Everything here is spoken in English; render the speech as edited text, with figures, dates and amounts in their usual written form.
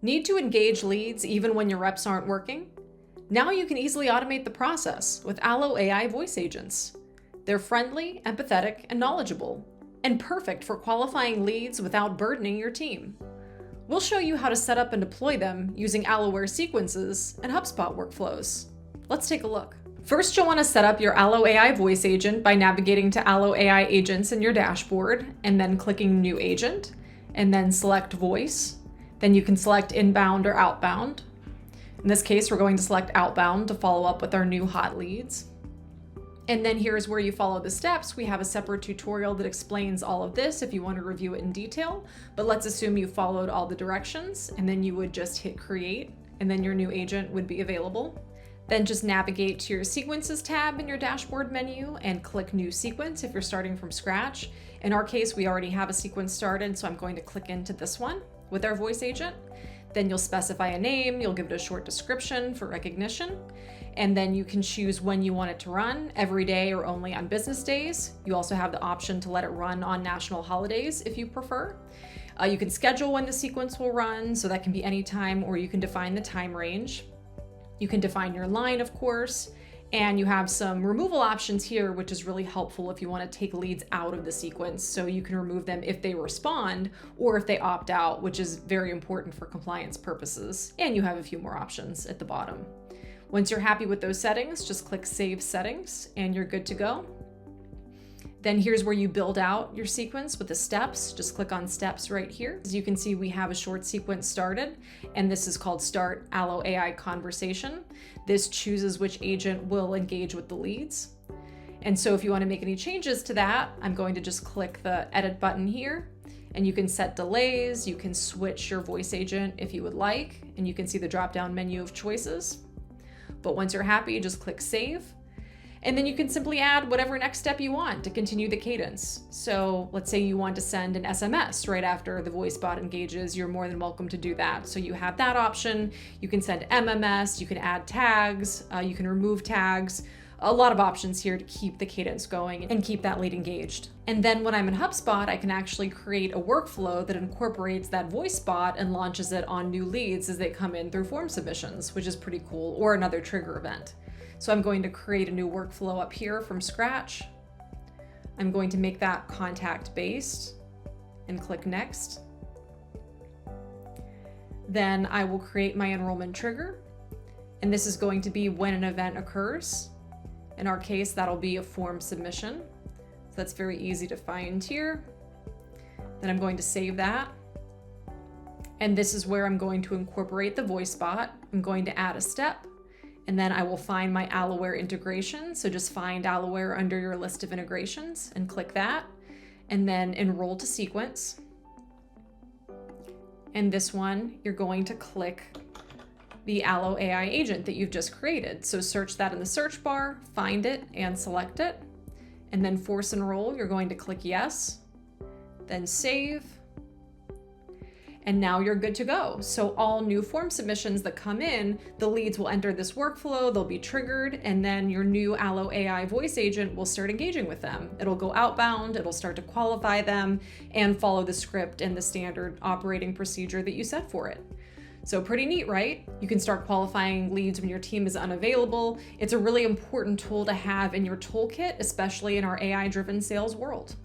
Need to engage leads even when your reps aren't working? Now you can easily automate the process with AloAi voice agents. They're friendly, empathetic, and knowledgeable, and perfect for qualifying leads without burdening your team. We'll show you how to set up and deploy them using AloAi sequences and HubSpot workflows. Let's take a look. First, you'll want to set up your AloAi voice agent by navigating to AloAi agents in your dashboard and then clicking New Agent, and then select Voice. Then you can select inbound or outbound. In this case, we're going to select outbound to follow up with our new hot leads. And then here's where you follow the steps. We have a separate tutorial that explains all of this if you want to review it in detail, but let's assume you followed all the directions, and then you would just hit create, and then your new agent would be available. Then just navigate to your sequences tab in your dashboard menu and click new sequence if you're starting from scratch. In our case, we already have a sequence started, so I'm going to click into this one with our voice agent. Then you'll specify a name, you'll give it a short description for recognition, and then you can choose when you want it to run, every day or only on business days. You also have the option to let it run on national holidays if you prefer. You can schedule when the sequence will run, so that can be any time, or you can define the time range. You can define your line, of course, and you have some removal options here, which is really helpful if you want to take leads out of the sequence. So you can remove them if they respond or if they opt out, which is very important for compliance purposes. And you have a few more options at the bottom. Once you're happy with those settings, just click Save Settings and you're good to go. Then here's where you build out your sequence with the steps. Just click on steps right here. As you can see, we have a short sequence started, and this is called Start AloAi Conversation. This chooses which agent will engage with the leads. And so if you want to make any changes to that, I'm going to just click the edit button here, and you can set delays, you can switch your voice agent if you would like, and you can see the drop-down menu of choices. But once you're happy, just click Save. And then you can simply add whatever next step you want to continue the cadence. So let's say you want to send an SMS right after the voice bot engages, you're more than welcome to do that. So you have that option. You can send MMS, you can add tags, you can remove tags. A lot of options here to keep the cadence going and keep that lead engaged. And then when I'm in HubSpot, I can actually create a workflow that incorporates that voice bot and launches it on new leads as they come in through form submissions, which is pretty cool, or another trigger event. So I'm going to create a new workflow up here from scratch. I'm going to make that contact-based and click Next. Then I will create my enrollment trigger, and this is going to be when an event occurs. In our case, that'll be a form submission. So that's very easy to find here. Then I'm going to save that. And this is where I'm going to incorporate the voice bot. I'm going to add a step. And then I will find my AloAi integration. So just find AloAi under your list of integrations and click that. And then enroll to sequence. And this one, you're going to click the AloAi agent that you've just created. So search that in the search bar, find it and select it. And then force enroll, you're going to click yes, then save. And now you're good to go. So all new form submissions that come in, the leads will enter this workflow, they'll be triggered, and then your new AloAi voice agent will start engaging with them. It'll go outbound, it'll start to qualify them, and follow the script and the standard operating procedure that you set for it. So pretty neat, right? You can start qualifying leads when your team is unavailable. It's a really important tool to have in your toolkit, especially in our AI-driven sales world.